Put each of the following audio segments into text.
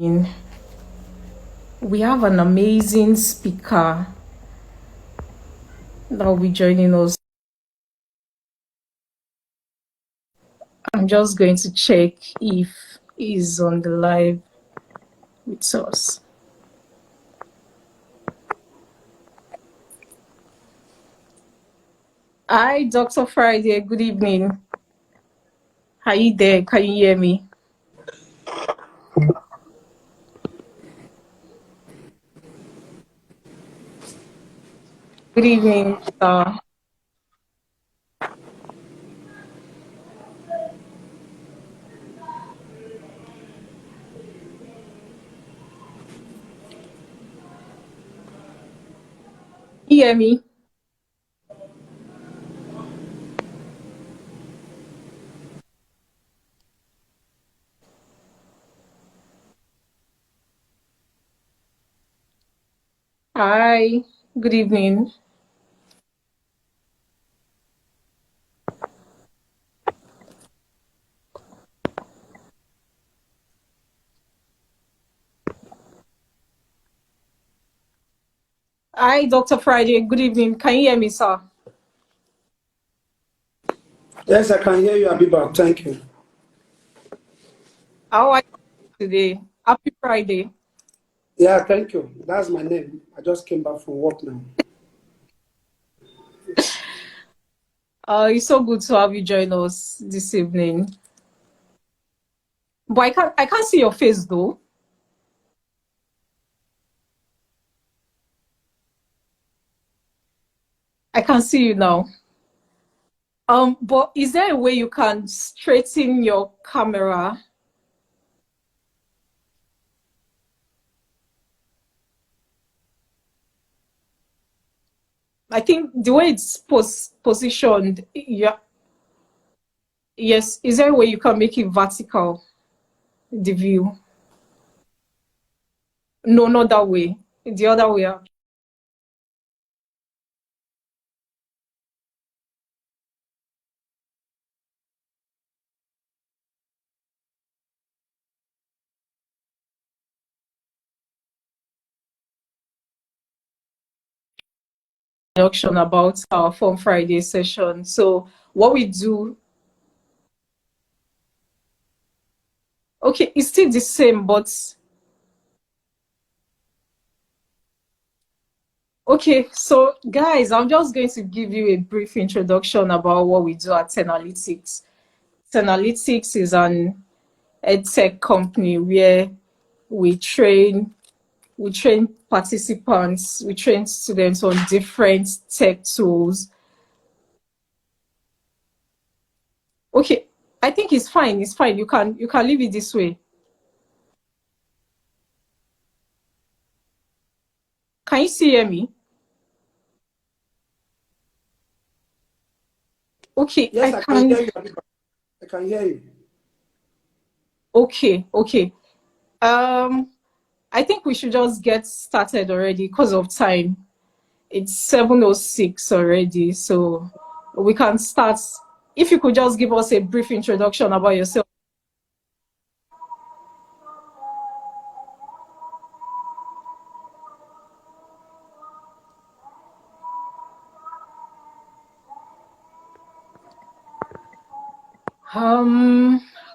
In- We have an amazing speaker that will be joining us. I'm just going to check if he's on the live with us. Hi, Dr. Friday. Good evening. How you there? Can you hear me? Good evening, sir. Can you hear me? Hi. Good evening. Hi, Dr. Friday. Good evening. Can you hear me, sir? Yes, I can hear you, Habibat. Thank you. How are you today? Happy Friday. Yeah, thank you. That's my name. I just came back from work now. It's so good to have you join us this evening. But I can't see your face though. I can see you now. But is there a way you can straighten your camera? I think the way it's positioned, yeah, yes. Is there a way you can make it vertical, the view? No, not that way. The other way. Introduction about our Fun Friday session. So what we do, okay, it's still the same, but okay. So guys, I'm just going to give you a brief introduction about what we do at 10Alytics. 10Alytics is an edtech company where we train participants, we train students on different tech tools. Okay, I think it's fine. It's fine. You can leave it this way. Can you see hear me? Okay, Yes, I I can hear can. you, Habibat. I can hear you. Okay, okay. Um, I think we should just get started already because of time. It's 7:06 already, so we can start. If you could just give us a brief introduction about yourself.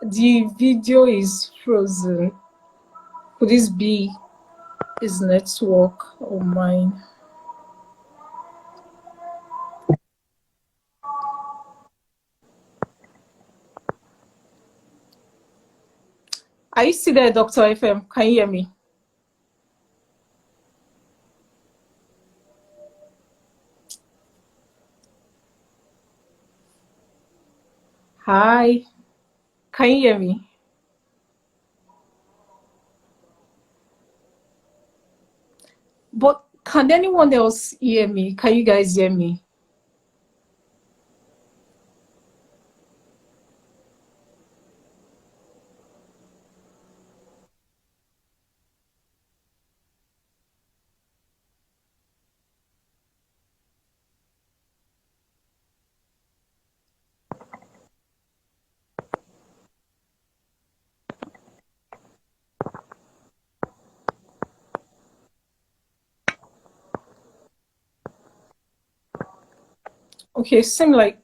The video is frozen. Could this be his network or mine? Are you still there, Dr. FM? Can you hear me? Hi. Can you hear me? But can anyone else hear me? Can you guys hear me? Okay, seem like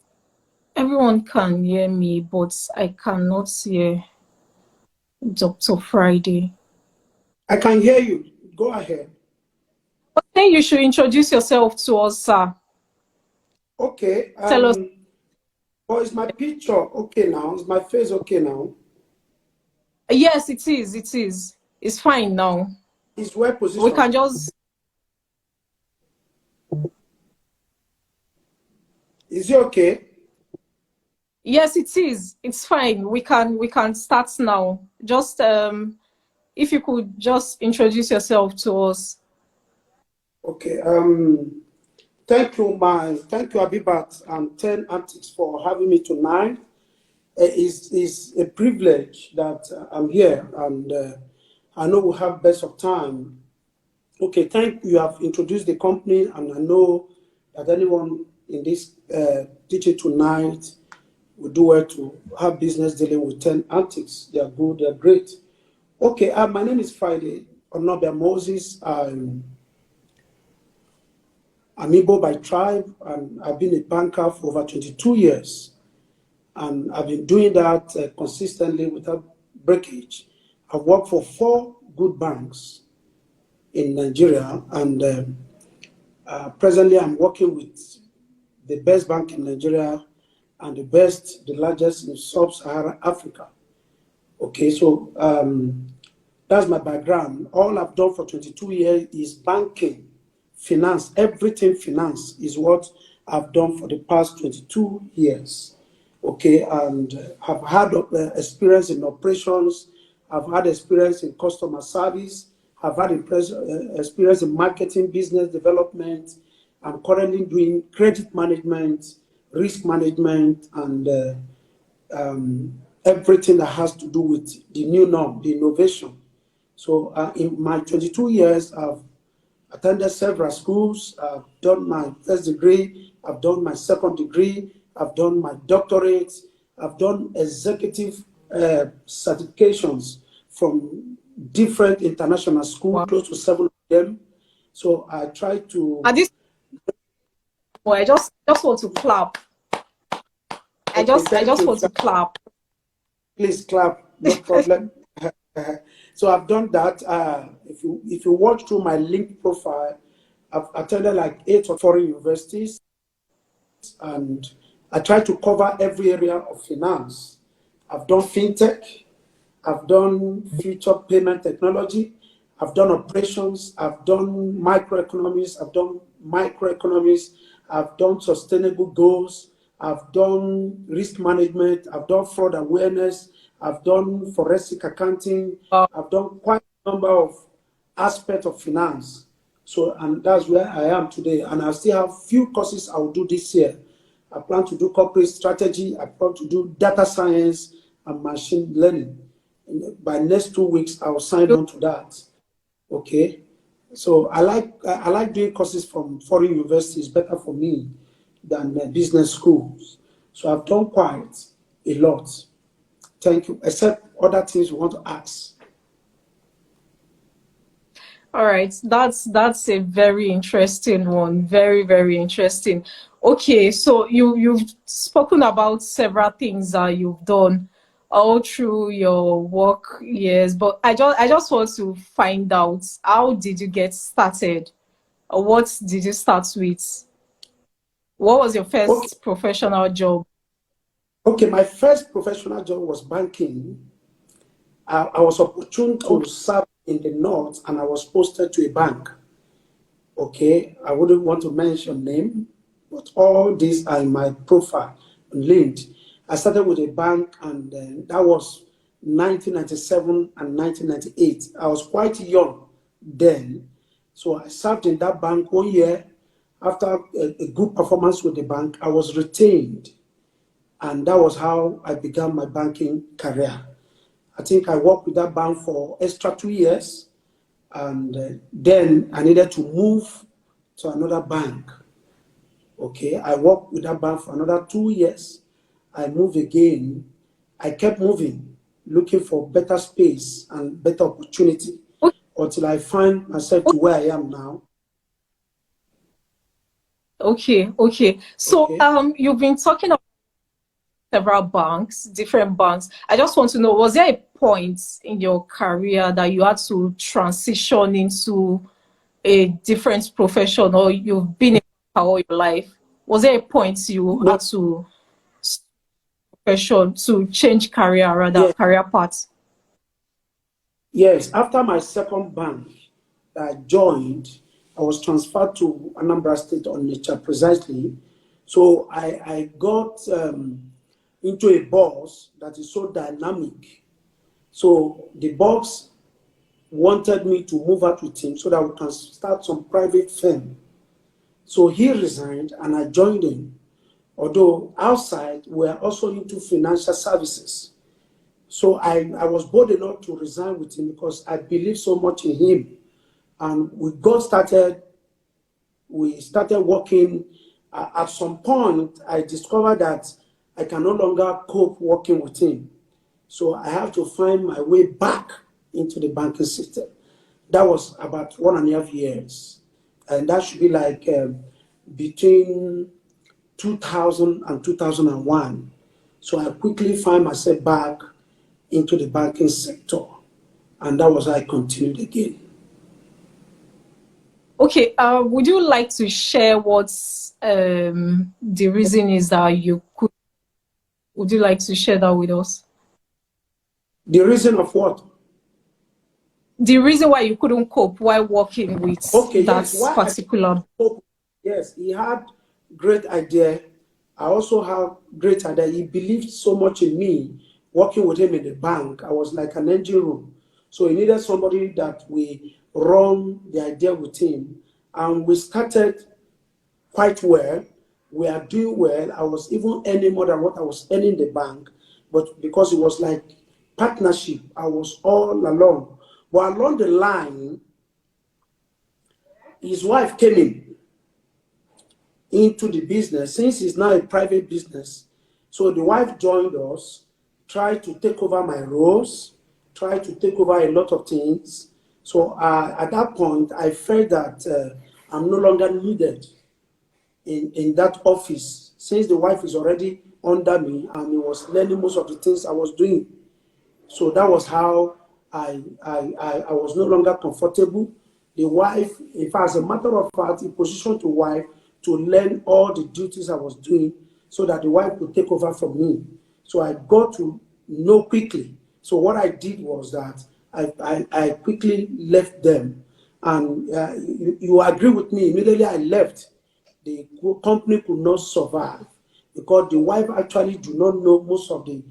everyone can hear me, but I cannot hear Dr. Friday. I can hear you. Go ahead. I think you should introduce yourself to us, sir. Okay. Tell us. Oh, is my picture okay now? Is my face okay now? Yes, it is. It is. It's fine now. Is well We positioned. can just. Is it okay? Yes, it is. It's fine. We can start now. Just if you could just introduce yourself to us. Okay. Thank you, Habibat and 10Alytics for having me tonight. It's a privilege that I'm here, and I know we have best of time. Okay, thank you. You have introduced the company, and I know that anyone in this teaching tonight will do well to have business dealing with 10Alytics. They are good, they are great. Okay, my name is Friday Onobia Moses. I'm Igbo by tribe, and I've been a banker for over 22 years. And I've been doing that consistently without breakage. I've worked for 4 good banks in Nigeria, and presently I'm working with the best bank in Nigeria and the largest in sub-Saharan Africa. Okay, so that's my background. All I've done for 22 years is banking, finance, everything finance is what I've done for the past 22 years. Okay, and I've had experience in operations, I've had experience in customer service, I've had experience in marketing, business development. I'm currently doing credit management, risk management, and everything that has to do with the new norm, the innovation. So in my 22 years, I've attended several schools. I've done my first degree. I've done my second degree. I've done my doctorate. I've done executive certifications from different international schools, Wow. close to 7 of them. So I try to. At this point, I just want to clap. I Okay, just I thank just you. want to clap. Please clap, no problem. So I've done that. If you watch through my link profile, I've attended like 8 foreign universities, and I try to cover every area of finance. I've done fintech, I've done future payment technology, I've done operations, I've done microeconomics, I've done sustainable goals, I've done risk management, I've done fraud awareness, I've done forensic accounting, Wow. I've done quite a number of aspects of finance. So, and that's where I am today. And I still have few courses I will do this year. I plan to do corporate strategy. I plan to do data science and machine learning. By next 2 weeks, I'll sign on to that. Okay. So I like doing courses from foreign universities. Better for me than business schools. So I've done quite a lot. Thank you. Except other things you want to ask. All right, that's a very interesting one. Very, very interesting. Okay, so you've spoken about several things that you've done all through your work years, but I just want to find out, how did you get started? Or what did you start with? What was your Okay. first professional job? Okay. My first professional job was banking. I was opportune to Okay. serve in the north, and I was posted to a bank. Okay, I wouldn't want to mention name, but all these are in my profile linked. I started with a bank, and that was 1997 and 1998. I was quite young then, so I served in that bank 1 year. After a good performance with the bank, I was retained, and that was how I began my banking career. I think I worked with that bank for extra 2 years, and then I needed to move to another bank. Okay, I worked with that bank for another 2 years. I moved again. I kept moving, looking for better space and better opportunity Okay. until I find myself to where I am now. Okay, okay. So Okay. you've been talking about several banks, different banks. I just want to know, was there a point in your career that you had to transition into a different profession, or you've been in all your life? Was there a point you No, had to profession to change career, rather yes, career path? yes. After my second bank that I joined, I was transferred to Anambra State on nature precisely. So I got into a boss that is so dynamic. So the boss wanted me to move out with him so that we can start some private firm. So he resigned and I joined him. Although outside, we are also into financial services. So I was bold enough to resign with him because I believe so much in him. And we started working. At some point, I discovered that I can no longer cope working with him. So I have to find my way back into the banking system. That was about 1.5 years. And that should be like between 2000 and 2001. So I quickly find myself back into the banking sector. And that was how I continued again. Okay, would you like to share what the reason is that you could? Would you like to share that with us? The reason of what? The reason why you couldn't cope while working with Okay, that yes. Why I particular. spoke? Yes, he had great idea. I also have great idea. He believed so much in me. Working with him in the bank, I was like an engine room. So he needed somebody that we run the idea with him, and we started quite well. We are doing well. I was even earning more than what I was earning in the bank, but because it was like partnership, I was all alone. But along the line, his wife came into the business since it's now a private business. So the wife joined us, tried to take over my roles, tried to take over a lot of things. So at that point, I felt that I'm no longer needed in that office since the wife is already under me and he was learning most of the things I was doing. So that was how I was no longer comfortable. The wife, in fact, as a matter of fact, he positioned the wife to learn all the duties I was doing so that the wife could take over from me. So I got to know quickly. So what I did was that I quickly left them. And you agree with me, immediately I left, the company could not survive because the wife actually do not know most of the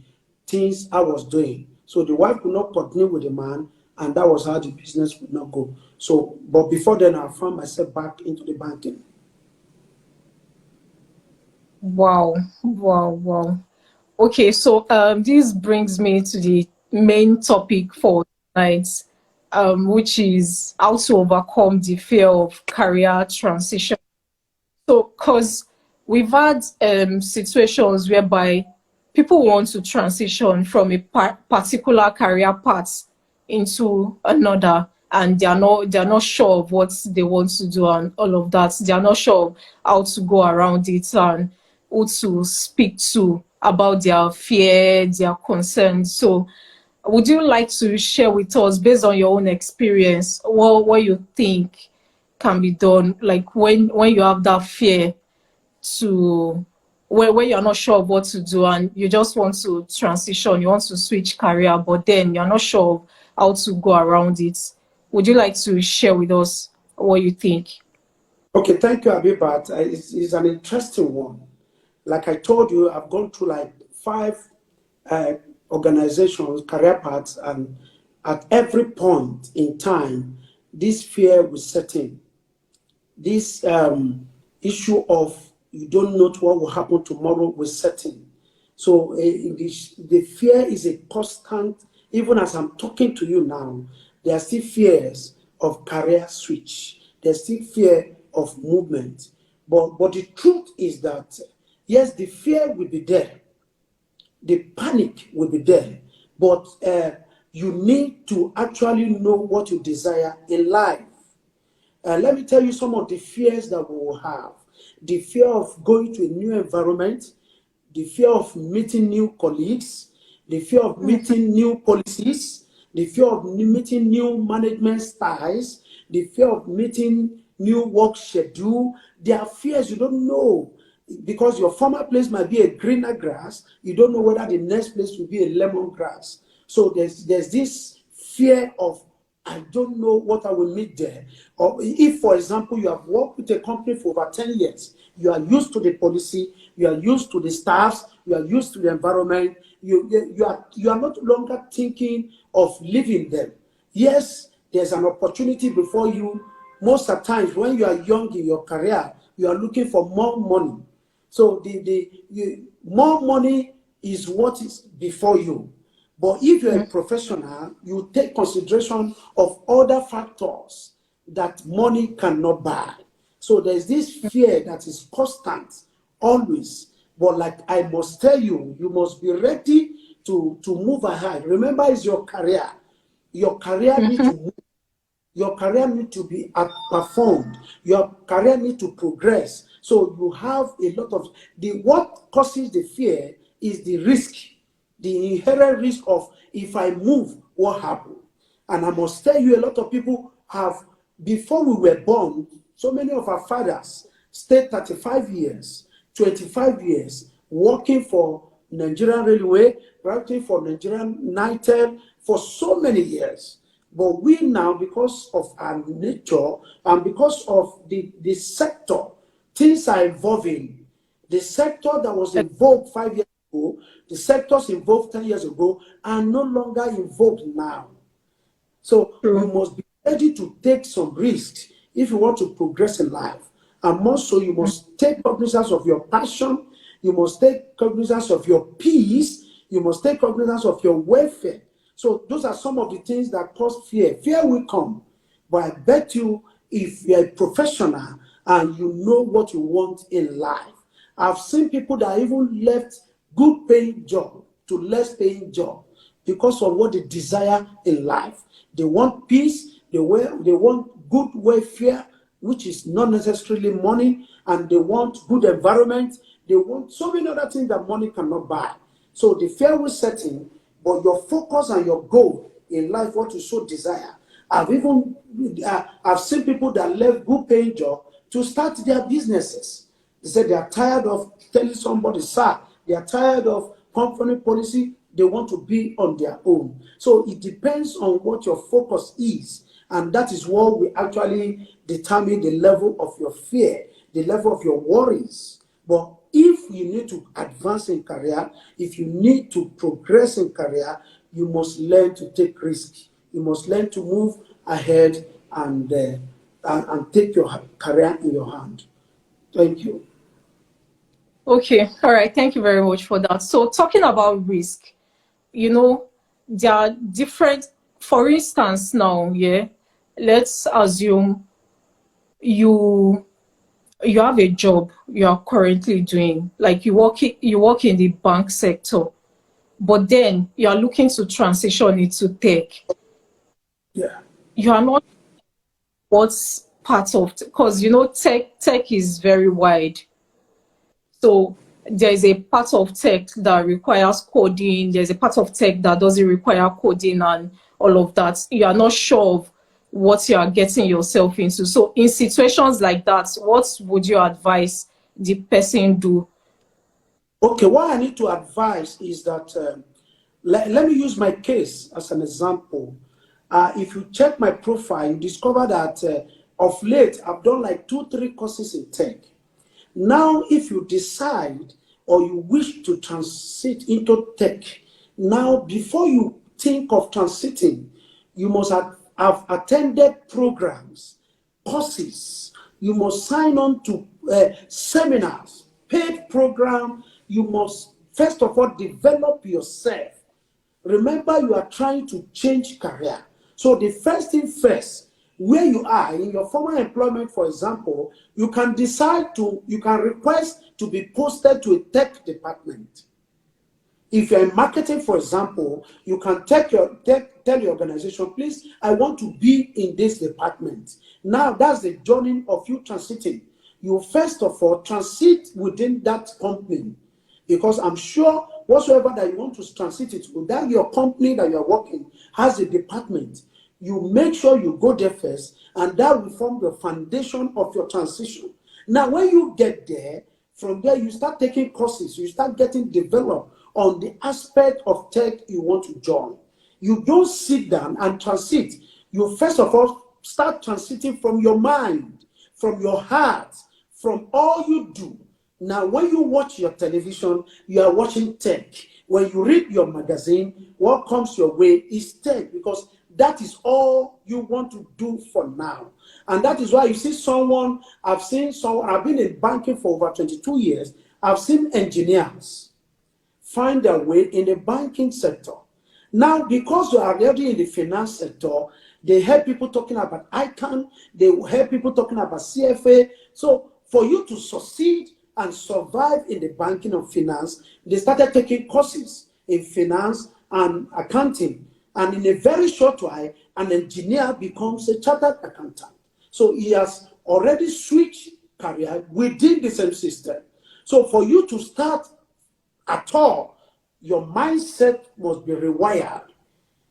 things I was doing. So the wife could not continue with the man, and that was how the business would not go. So, but before then, I found myself back into the banking. Wow, wow, wow. Okay, so this brings me to the main topic for tonight, which is how to overcome the fear of career transition. So, because we've had situations whereby people want to transition from a particular career path into another, and they're not sure of what they want to do and all of that. They are not sure of how to go around it and who to speak to about their fear, their concerns. So, would you like to share with us, based on your own experience, what you think can be done, like when you have that fear to where you're not sure of what to do and you just want to transition, you want to switch career, but then you're not sure of how to go around it? Would you like to share with us what you think? Okay, thank you, Habibat. It's an interesting one. Like I told you, I've gone through like five uh, organizations, career paths, and at every point in time, this fear will set in. This issue of you don't know what will happen tomorrow will set in. So the fear is a constant, even as I'm talking to you now, there are still fears of career switch. There's still fear of movement. But the truth is that, yes, the fear will be there, the panic will be there, but you need to actually know what you desire in life. Let me tell you some of the fears that we will have. the fear of going to a new environment, the fear of meeting new colleagues, the fear of meeting new policies, the fear of meeting new management styles, the fear of meeting new work schedule. There are fears you don't know, because your former place might be a greener grass. You don't know whether the next place will be a lemon grass. So there's this fear of, I don't know what I will meet there. Or if, for example, you have worked with a company for over 10 years, you are used to the policy, you are used to the staffs, you are used to the environment, you are no longer thinking of leaving them. Yes, there's an opportunity before you. Most of the times when you are young in your career, you are looking for more money. So more money is what is before you. But if you're a professional, you take consideration of other factors that money cannot buy. So there's this fear that is constant, always. But like I must tell you, you must be ready to move ahead. Remember, it's your career. Your career needs to move. Your career needs to be performed. Your career needs to progress. So you have a lot of what causes the fear is the risk, the inherent risk of, if I move, what happens? And I must tell you, a lot of people have, before we were born, so many of our fathers stayed 35 years, 25 years, working for Nigerian Railway, working for Nigerian Nitel for so many years. But we now, because of our nature and because of the sector, things are evolving. The sector that was involved 5 years ago, the sectors involved 10 years ago are no longer involved now. So you must be ready to take some risks if you want to progress in life. And more so, you must take cognizance of your passion, you must take cognizance of your peace, you must take cognizance of your welfare. So those are some of the things that cause fear. Fear will come, but I bet you, if you're a professional and you know what you want in life, I've seen people that even left good paying job to less paying job because of what they desire in life. They want peace, they want good welfare, which is not necessarily money, and they want good environment. They want so many other things that money cannot buy. So the fear will set in, but your focus and your goal in life, what you so desire. I've seen people that left good paying job to start their businesses. They said they are tired of telling somebody, sir, they are tired of company policy. They want to be on their own. So it depends on what your focus is. And that is what will actually determine the level of your fear, the level of your worries. But if you need to advance in career, if you need to progress in career, you must learn to take risks. You must learn to move ahead and take your career in your hand. Thank you. Okay, all right. Thank you very much for that. So talking about risk, there are different, for instance, now, yeah, let's assume you have a job you are currently doing, like you work in the bank sector, but then you are looking to transition into tech. Yeah. You are not what's part of, because tech is very wide. So there's a part of tech that requires coding, there's a part of tech that doesn't require coding and all of that. You are not sure of what you are getting yourself into. So in situations like that, what would you advise the person do? Okay, what I need to advise is that, let me use my case as an example. If you check my profile, you discover that of late, I've done like 2-3 courses in tech. Now, if you decide or you wish to transit into tech, now before you think of transiting, you must have attended programs, courses. You must sign on to seminars, paid program. You must, first of all, develop yourself. Remember, you are trying to change career. So the first thing first, where you are in your former employment, for example, you can request to be posted to a tech department. If you're in marketing, for example, you can tell your organization, please, I want to be in this department. Now that's the journey of you transiting. you first of all transit within that company, because I'm sure whatsoever that you want to transit it to, that your company that you are working has a department. You make sure you go there first, and that will form the foundation of your transition. Now, when you get there, from there you start taking courses, you start getting developed on the aspect of tech you want to join. You don't sit down and transit. You first of all start transiting from your mind, from your heart, from all you do. Now, when you watch your television, you are watching tech. When you read your magazine, what comes your way is tech, because that is all you want to do for now. And that is why you see someone, I've been in banking for over 22 years. I've seen engineers find their way in the banking sector. Now, because you are already in the finance sector, they heard people talking about ICANN, they heard people talking about CFA. So for you to succeed and survive in the banking and finance, they started taking courses in finance and accounting. And in a very short while, an engineer becomes a chartered accountant. So he has already switched career within the same system. So for you to start at all, your mindset must be rewired.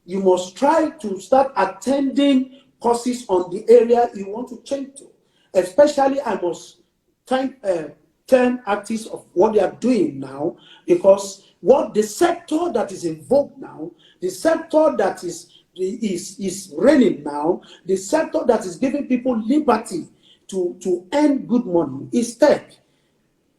You must try to start attending courses on the area you want to change to. Especially, I must thank 10Alytics of what they are doing now, because what the sector that is in vogue now, the sector that is reigning now, the sector that is giving people liberty to earn good money is tech.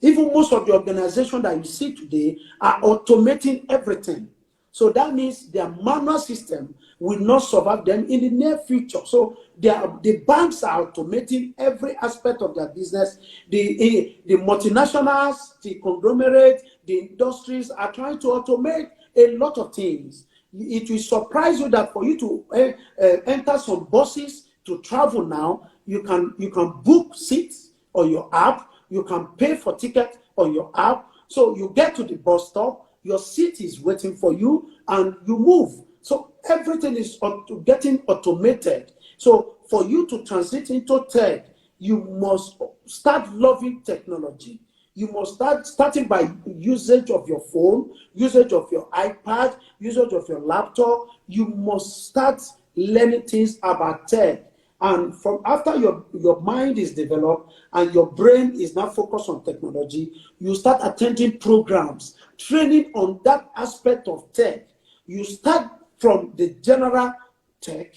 Even most of the organizations that you see today are automating everything. So that means their manual system will not survive them in the near future. So the banks are automating every aspect of their business. The multinationals, the conglomerates, the industries are trying to automate a lot of things. It will surprise you that for you to enter some buses to travel now, you can book seats on your app. You can pay for tickets on your app. So you get to the bus stop, your seat is waiting for you, and you move. So everything is getting automated. So for you to transit into tech, you must start loving technology. You must starting by usage of your phone, usage of your iPad, usage of your laptop. You must start learning things about tech. And from after your mind is developed and your brain is now focused on technology, you start attending programs, training on that aspect of tech. You start from the general tech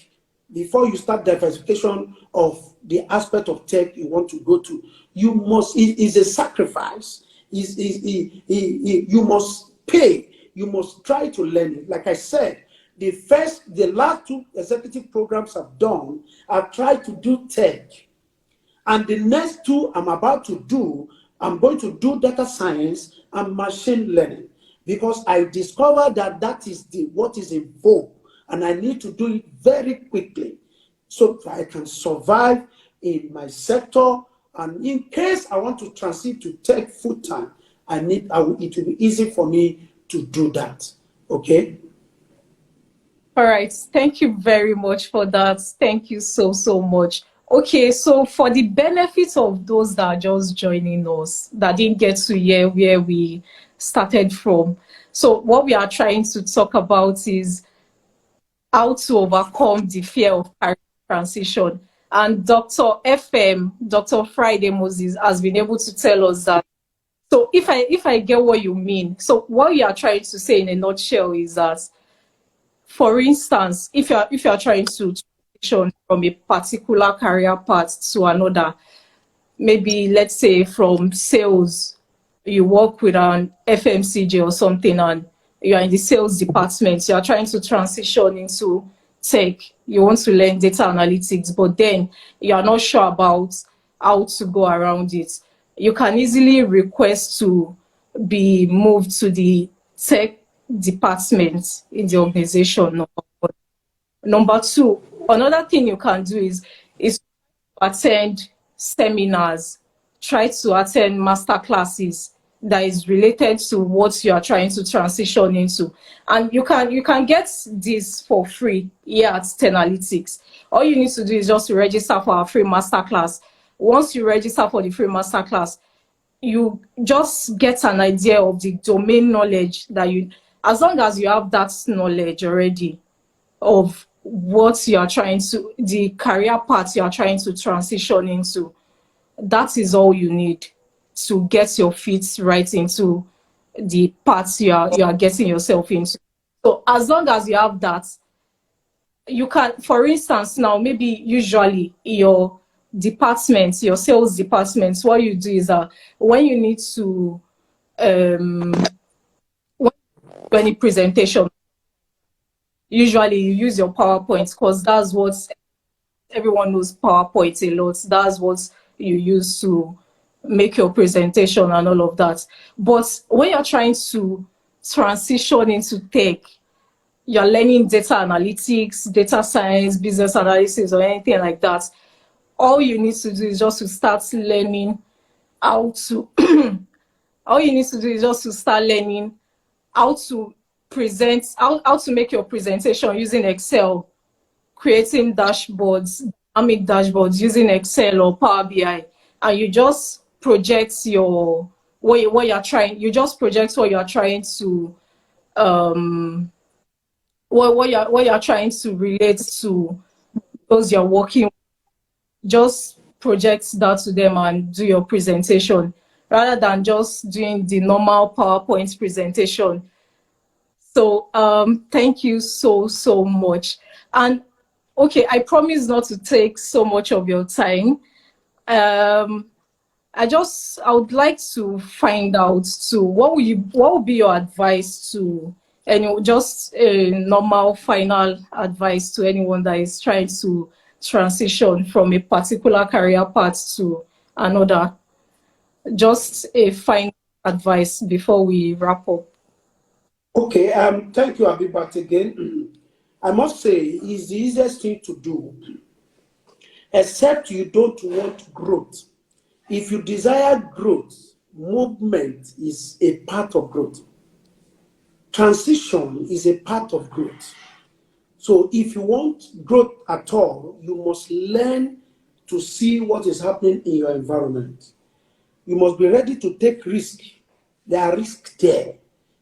before you start diversification of the aspect of tech you want to go to. You must, it is a sacrifice. You must pay. You must try to learn it. Like I said, the last two executive programs I've done, I've tried to do tech. And the next two I'm about to do, I'm going to do data science and machine learning, because I discovered that is what is in vogue, and I need to do it very quickly so that I can survive in my sector. And in case I want to transit to tech full time, it will be easy for me to do that. Okay. All right. Thank you very much for that. Thank you so much. Okay, so for the benefit of those that are just joining us, that didn't get to hear where we started from. So what we are trying to talk about is how to overcome the fear of career transition. And Dr. Friday Moses has been able to tell us that. So if I get what you mean, so what you are trying to say in a nutshell is that, for instance, if you are trying to transition from a particular career path to another, maybe let's say from sales, you work with an FMCG or something, and you are in the sales department, you are trying to transition into tech, you want to learn data analytics, but then you are not sure about how to go around it. You can easily request to be moved to the tech department in the organization, number one. Number two, another thing you can do is attend seminars, try to attend master classes that is related to what you are trying to transition into. And you can get this for free here at 10Alytics. All you need to do is just to register for our free master class. once you register for the free masterclass, you just get an idea of the domain knowledge that you, as long as you have that knowledge already of what you are trying to, the career path you are trying to transition into, that is all you need to get your feet right into the path you are getting yourself into. So as long as you have that, you can, for instance, now maybe usually your department, your sales department, what you do is that when you need to when you do any presentation, usually you use your PowerPoint because that's what everyone knows. PowerPoint a lot. That's what you use to make your presentation and all of that. But when you're trying to transition into tech, you're learning data analytics, data science, business analysis, or anything like that, all you need to do is just to start learning how to all you need to do is just to start learning how to present, how to make your presentation using Excel, creating dashboards, dynamic dashboards using Excel or Power BI, and you just project your what you're trying. You just project what you're trying to what you're trying to relate to those you're working with. Just project that to them and do your presentation rather than just doing the normal PowerPoint presentation. So thank you so much. And okay, I promise not to take so much of your time. um I would like to find out too, what would be your advice to any, just a normal final advice to anyone that is trying to transition from a particular career path to another? Just a final advice before we wrap up. Okay, thank you, Habibat, again. I must say, it's the easiest thing to do, except you don't want growth. If you desire growth, movement is a part of growth. Transition is a part of growth. So if you want growth at all, you must learn to see what is happening in your environment. You must be ready to take risk. There are risks there.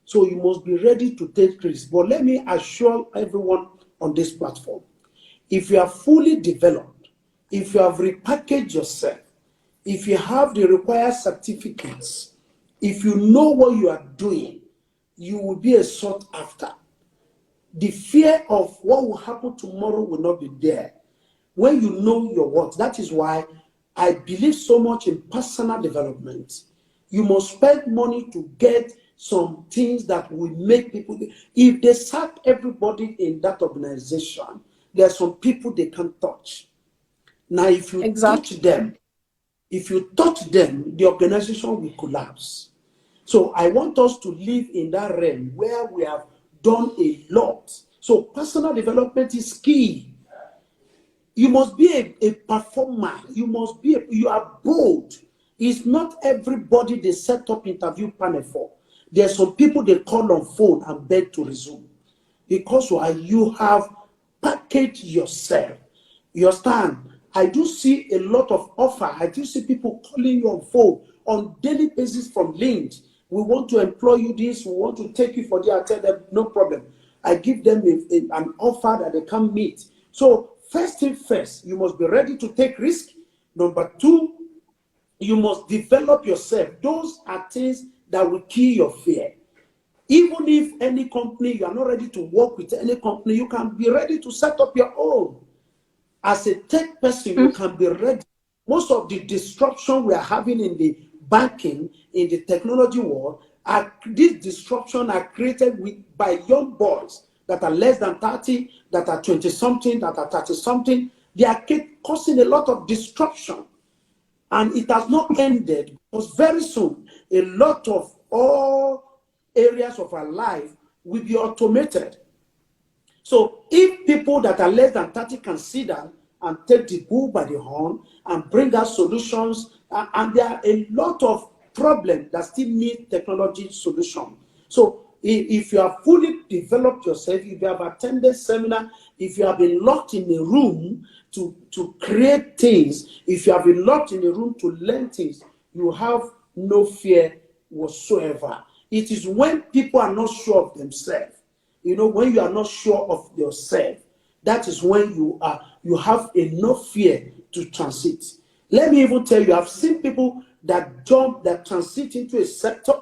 So you must be ready to take risks. But let me assure everyone on this platform, if you are fully developed, if you have repackaged yourself, if you have the required certificates, if you know what you are doing, you will be a sought after. The fear of what will happen tomorrow will not be there when you know your worth. That is why I believe so much in personal development. You must spend money to get some things that will make people. If they sack everybody in that organization, there are some people they can't touch. Now, if you Exactly. touch them, the organization will collapse. So I want us to live in that realm where we have done a lot. So personal development is key. You must be a performer. You are bold. It's not everybody they set up interview panel for. There are some people they call on phone and beg to resume. Because why? You have packaged yourself. You understand? I do see a lot of offer. I do see people calling you on phone on daily basis from links. We want to employ you this. We want to take you for the. I tell them no problem. I give them an offer that they can meet. So first thing first, you must be ready to take risk. Number two, you must develop yourself. Those are things that will kill your fear. Even if any company, you are not ready to work with any company, you can be ready to set up your own. As a tech person, you can be ready. Most of the disruption we are having in the banking, in the technology world, these disruptions are created by young boys that are less than 30, that are 20-something, that are 30-something. They are causing a lot of disruption. And it has not ended, because very soon, a lot of all areas of our life will be automated. So if people that are less than 30 can sit down and take the bull by the horn and bring out solutions, and there are a lot of problems that still need technology solution. So if you have fully developed yourself, if you have attended seminar, if you have been locked in a room to create things, if you have been locked in a room to learn things, you have no fear whatsoever. It is when people are not sure of themselves, when you are not sure of yourself, that is when you have enough fear to transit. Let me even tell you, I've seen people that transit into a sector,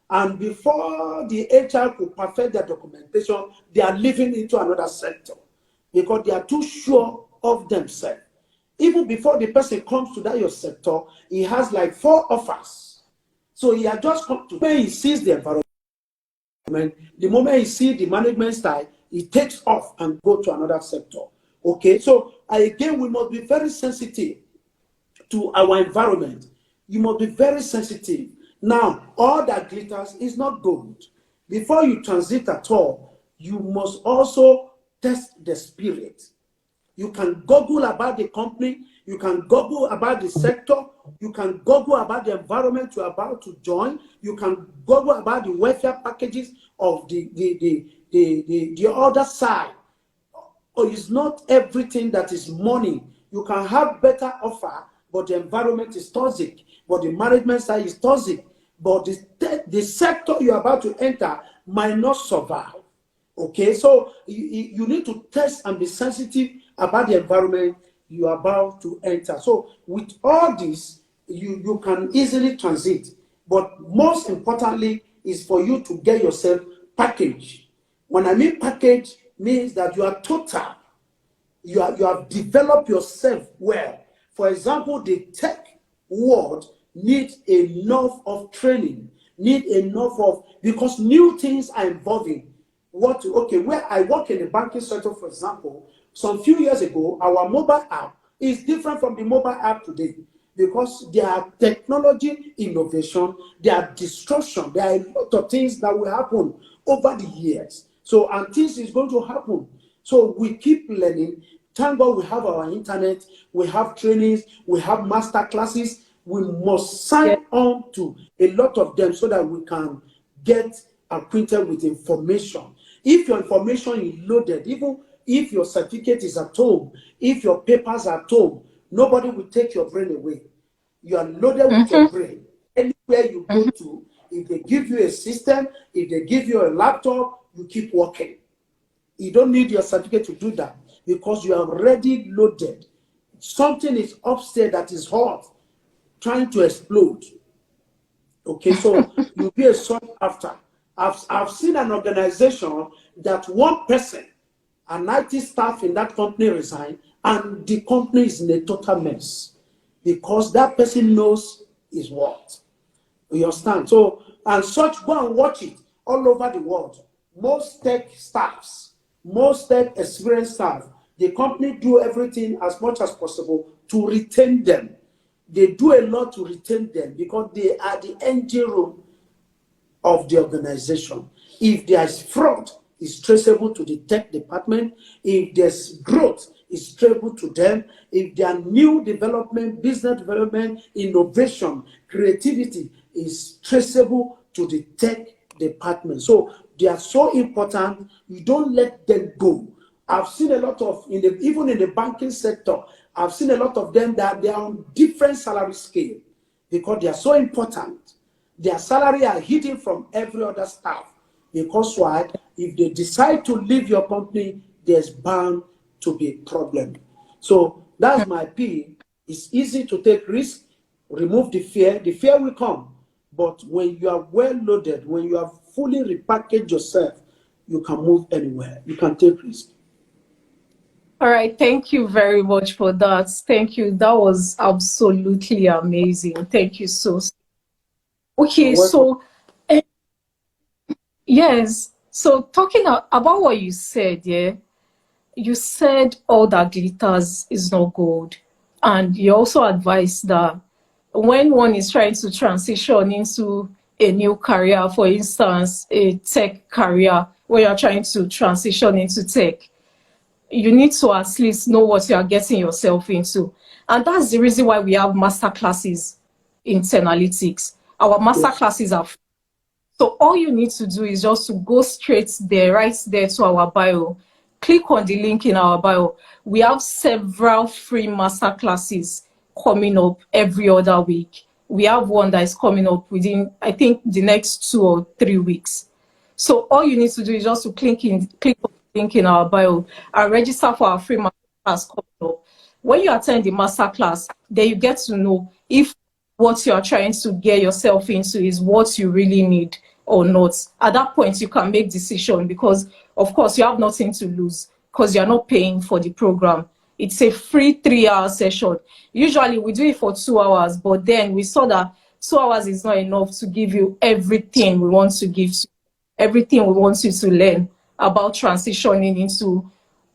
and before the HR could perfect their documentation, they are leaving into another sector because they are too sure of themselves. Even before the person comes to that your sector, he has like 4 offers. So he has just come to when he sees the environment. The moment he sees the management style, he takes off and go to another sector. Okay, so again, we must be very sensitive to our environment. You must be very sensitive. Now, all that glitters is not gold. Before you transit at all, you must also test the spirit. You can Google about the company, you can Google about the sector, you can Google about the environment you're about to join, you can Google about the welfare packages of the other side. Or it's not everything that is money. You can have better offer, but the environment is toxic, but the management side is toxic, but the sector you're about to enter might not survive. Okay, so you need to test and be sensitive about the environment you are about to enter. So with all this, you can easily transit. But most importantly is for you to get yourself packaged. When I mean package, means that you are total. You have developed yourself well. For example, the tech world needs enough of training, because new things are evolving. Where I work in the banking sector, for example, some few years ago, our mobile app is different from the mobile app today because there are technology innovation, there are disruption, there are a lot of things that will happen over the years. So, and things is going to happen. So we keep learning. Thank God we have our internet, we have trainings, we have master classes. We must sign on to a lot of them so that we can get acquainted with information. If your information is loaded, even if your certificate is at home, if your papers are at home, nobody will take your brain away. You are loaded with your brain. Anywhere you go to, if they give you a system, if they give you a laptop, you keep working. You don't need your certificate to do that because you are already loaded. Something is upstairs that is hot, trying to explode. Okay, so you'll be a sought after. I've seen an organization that one person, an IT staff in that company resigned, and the company is in a total mess because that person knows his what. You understand? So, and such, go and watch it all over the world. Most tech staffs, most tech experienced staff, the company do everything as much as possible to retain them. They do a lot to retain them because they are the engine room of the organization. If there's fraud, it's traceable to the tech department. If there's growth, it's traceable to them. If there are new development, business development, innovation, creativity, is traceable to the tech department. So they are so important. You don't let them go. I've seen a lot of, even in the banking sector, I've seen a lot of them that they are on different salary scale because they are so important. Their salary are hidden from every other staff. Because why? If they decide to leave your company, there's bound to be a problem. So that's my P. It's easy to take risk, remove the fear. The fear will come. But when you are well loaded, when you have fully repackaged yourself, you can move anywhere. You can take risk. All right, thank you very much for that. Thank you. That was absolutely amazing. Thank you so. Okay, so yes. So talking about what you said, yeah, you said all that glitters is not gold, and you also advised that when one is trying to transition into a new career, for instance, a tech career, where you're trying to transition into tech, you need to at least know what you are getting yourself into. And that's the reason why we have master classes in 10Alytics. Our master classes are free. So all you need to do is just to go straight there, right there to our bio. Click on the link in our bio. We have several free master classes coming up every other week. We have one that is coming up within, I think, the next 2 or 3 weeks. So all you need to do is just to click on the link in our bio and register for our free master class coming up. When you attend the master class, then you get to know if what you are trying to get yourself into is what you really need or not. At that point, you can make decision because, of course, you have nothing to lose because you're not paying for the program. It's a free 3-hour session. Usually, we do it for 2 hours, but then we saw that 2 hours is not enough to give you everything we want to give you, everything we want you to learn about transitioning into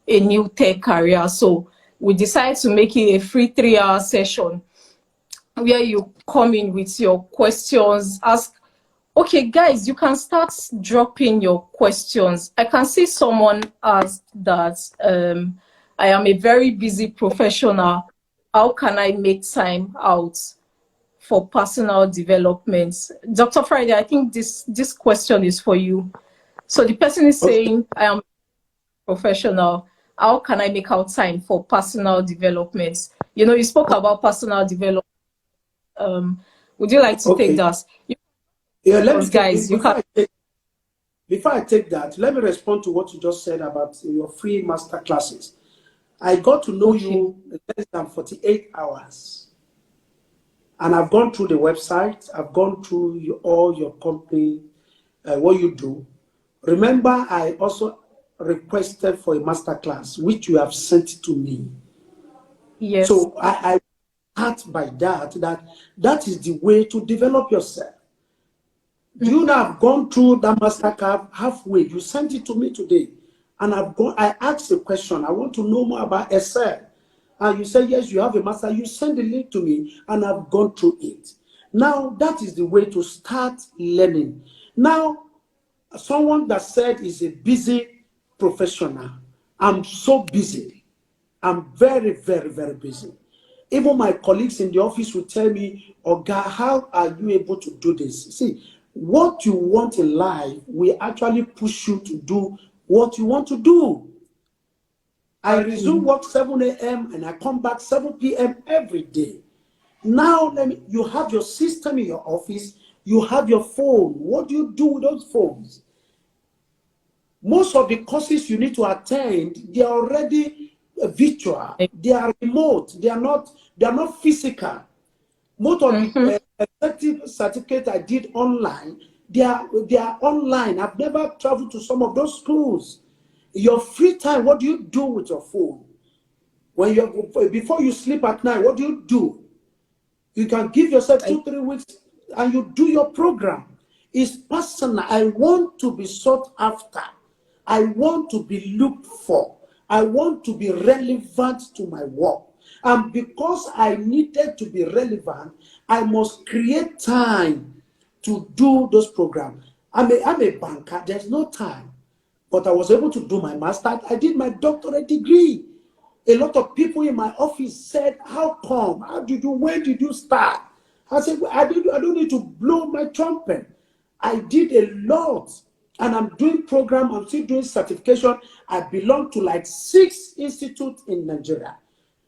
a new tech career. So we decided to make it a free 3-hour session where you come in with your questions, ask. Okay, guys, you can start dropping your questions. I can see someone asked that I am a very busy professional. How can I make time out for personal development? Dr. Friday, I think this question is for you. So the person is saying, I am a professional. How can I make out time for personal development? You know, you spoke about personal development. Would you like to take that? Yeah, let me guys, before I take that, let me respond to what you just said about your free master classes. I got to know you in less than 48 hours. And I've gone through the website, I've gone through all your company, what you do. Remember, I also requested for a master class, which you have sent to me. Yes. So I start by that is the way to develop yourself. Do you know I've gone through that mastercard halfway? You sent it to me today. And I asked a question. I want to know more about Excel. And you said, yes, you have a master. You send the link to me, and I've gone through it. Now, that is the way to start learning. Now, someone that said is a busy professional. I'm so busy. I'm very, very, very busy. Even my colleagues in the office will tell me, Oga, how are you able to do this? See, what you want in life will actually push you to do what you want to do. I resume work 7 a.m. and I come back 7 p.m. every day. Now, you have your system in your office, you have your phone. What do you do with those phones? Most of the courses you need to attend, they are already virtual, they are remote, they are not physical. Most of the effective certificates I did online, they are online. I've never traveled to some of those schools. Your free time, what do you do with your phone? Before you sleep at night, what do you do? You can give yourself 2-3 weeks and you do your program. It's personal. I want to be sought after. I want to be looked for. I want to be relevant to my work. And because I needed to be relevant, I must create time to do those programs. I'm a banker. There's no time. But I was able to do my master. I did my doctorate degree. A lot of people in my office said, how come? When did you start? I said, well, I don't need to blow my trumpet. I did a lot. And I'm doing program, I'm still doing certification. I belong to like 6 institutes in Nigeria.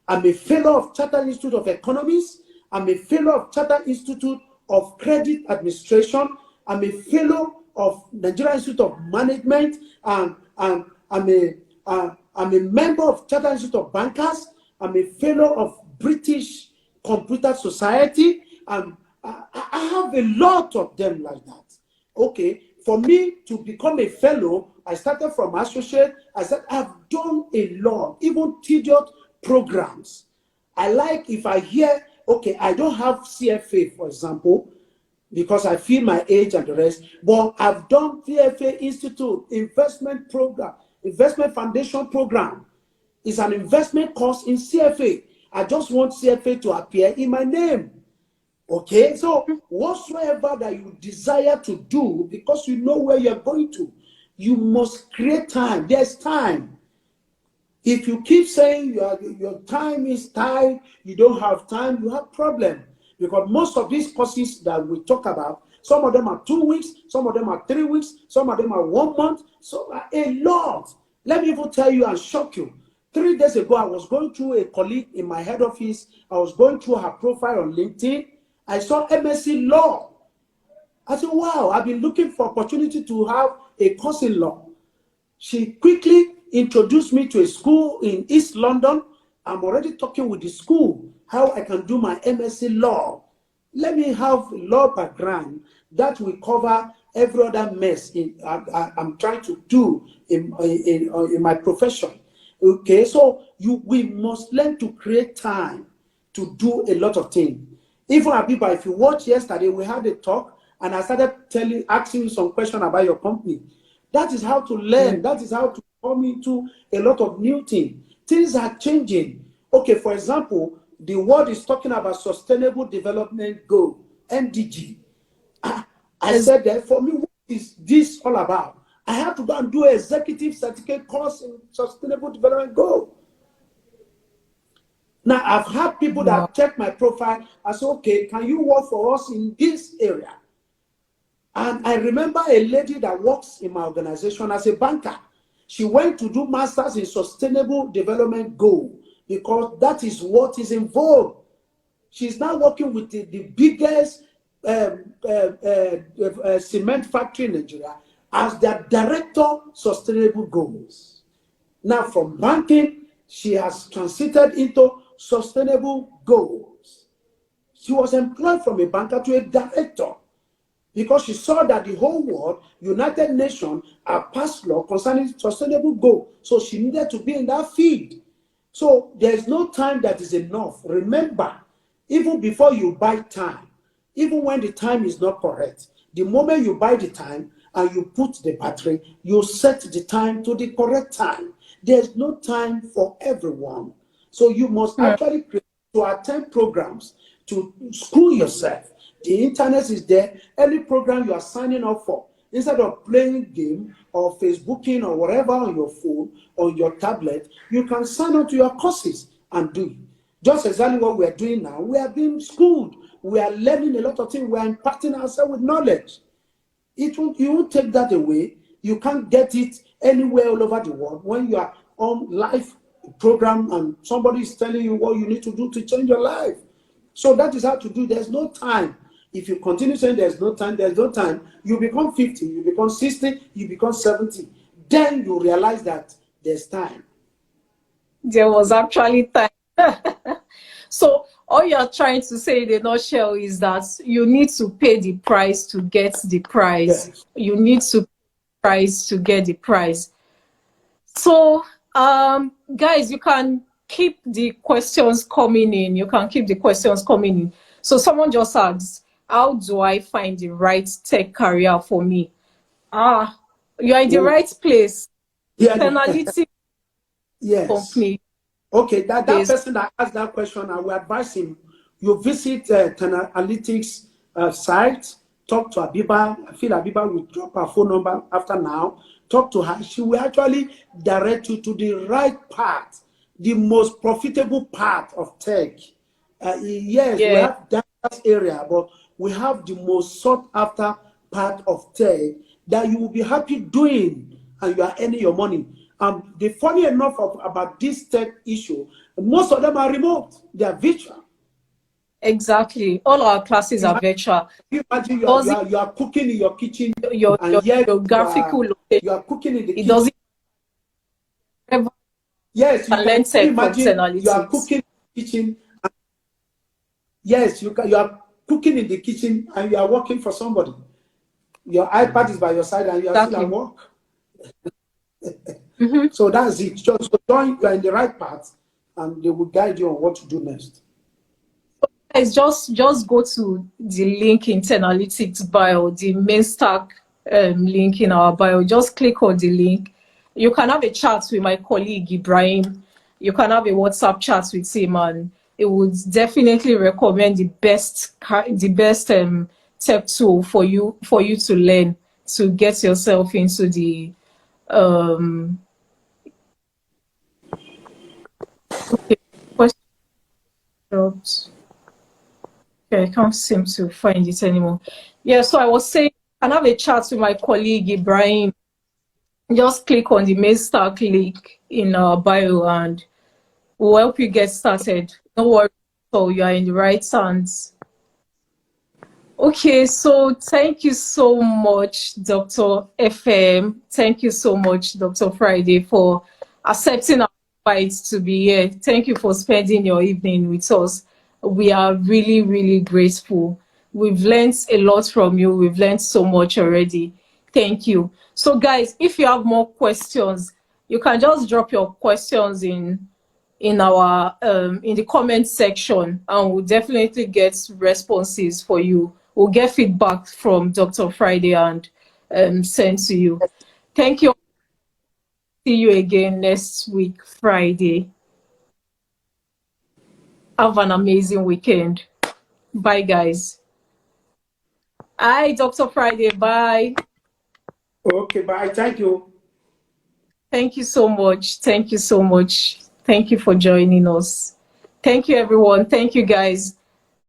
I'm a fellow of Chartered Institute of Economics. I'm a fellow of Chartered Institute of Credit Administration. I'm a fellow of Nigeria Institute of Management. And I'm a member of Chartered Institute of Bankers. I'm a fellow of British Computer Society. And I have a lot of them like that. Okay, for me to become a fellow, I started from associate. I said, I've done a lot, even tedious programs. I like if I hear, okay, I don't have CFA, for example, because I feel my age and the rest, but I've done CFA Institute investment program, investment foundation program. It's an investment course in CFA. I just want CFA to appear in my name. Okay, so whatsoever that you desire to do, because you know where you're going to, you must create time. There's time. If you keep saying your time is tight, you don't have time, you have problem. Because most of these courses that we talk about Some of them are 2 weeks, some of them are 3 weeks, some of them are 1 month. So a lot. Let me even tell you and shock you. 3 days ago, I was going through a colleague in my head office. I was going through her profile on LinkedIn. I saw MSc Law. I said, wow, I've been looking for opportunity to have a course in law. She quickly introduced me to a school in East London. I'm already talking with the school how I can do my MSc Law. Let me have law background that will cover every other mess I'm trying to do in my profession. Okay, so we must learn to create time to do a lot of things. Even Habiba, if you watched yesterday, we had a talk, and I started asking you some question about your company. That is how to learn. That is how to come into a lot of new things. Things are changing. Okay, for example, the world is talking about Sustainable Development Goal, MDG. I said that for me, what is this all about? I have to go and do an executive certificate course in Sustainable Development Goal. Now, I've had people that check my profile. I say, okay, can you work for us in this area? And I remember a lady that works in my organization as a banker. She went to do masters in Sustainable Development Goal because that is what is involved. She's now working with the biggest cement factory in Nigeria as their director sustainable goals. Now, from banking, she has transited into sustainable goals. She was employed from a banker to a director because she saw that the whole world, United Nations, have passed law concerning sustainable goal. So she needed to be in that field. So there's no time that is enough. Remember, even before you buy time, even when the time is not correct, the moment you buy the time and you put the battery, you set the time to the correct time. There's no time for everyone. So you must actually create to attend programs, to school yourself. The internet is there. Any program you are signing up for, instead of playing game or Facebooking or whatever on your phone or your tablet, you can sign up to your courses and do it. Just exactly what we are doing now. We are being schooled. We are learning a lot of things. We are impacting ourselves with knowledge. You won't take that away. You can't get it anywhere all over the world. When you are on live program and somebody is telling you what you need to do to change your life. So that is how to do. There's no time. If you continue saying there's no time, you become 50, you become 60, you become 70. Then you realize that there's time. There was actually time. So all you're trying to say in a nutshell is that you need to pay the price to get the prize. Yes. You need to pay the price to get the prize. So, guys, you can keep the questions coming in. You can keep the questions coming in. So someone just asked, how do I find the right tech career for me? You're in the right place. Yeah. 10Alytics Yes. company. Okay, that person that asked that question, I will advise him. You visit 10Alytics site, talk to Habiba. I feel Habiba will drop her phone number after now. Talk to her. She will actually direct you to the right path, the most profitable part of tech. Yes, we have that area, but we have the most sought after part of tech that you will be happy doing and you are earning your money. The funny enough about this tech issue, most of them are remote. They are virtual. Exactly. All our classes are virtual. You imagine you are cooking in your kitchen and yet geographical location. You are cooking in the kitchen. Doesn't yes, you can imagine you are cooking in the kitchen. Yes, you are cooking in the kitchen and you are working for somebody. Your iPad is by your side and you are still at work. So that's it. Just join, you are in the right path and they will guide you on what to do next. Guys, just go to the link in 10Alytics bio, the main stack link in our bio. Just click on the link. You can have a chat with my colleague Ibrahim. You can have a WhatsApp chat with him, and it would definitely recommend the best tech tool for you to learn to get yourself into the okay, question dropped. Okay, I can't seem to find it anymore. Yeah, so I was saying I have a chat with my colleague Ibrahim. Just click on the main stack link in our bio and we'll help you get started. No worries, so you are in the right hands. Okay, so thank you so much, Dr. FM. Thank you so much, Dr. Friday, for accepting our invite to be here. Thank you for spending your evening with us. We are really, really grateful. We've learned a lot from you. We've learned so much already. Thank you. So, guys, if you have more questions, you can just drop your questions in our in the comment section, and we'll definitely get responses for you. We'll get feedback from Dr. Friday and send to you. Thank you. See you again next week, Friday. Have an amazing weekend. Bye, guys. Hi, Dr. Friday. Bye. Okay, bye. Thank you. Thank you so much. Thank you so much. Thank you for joining us. Thank you, everyone. Thank you, guys.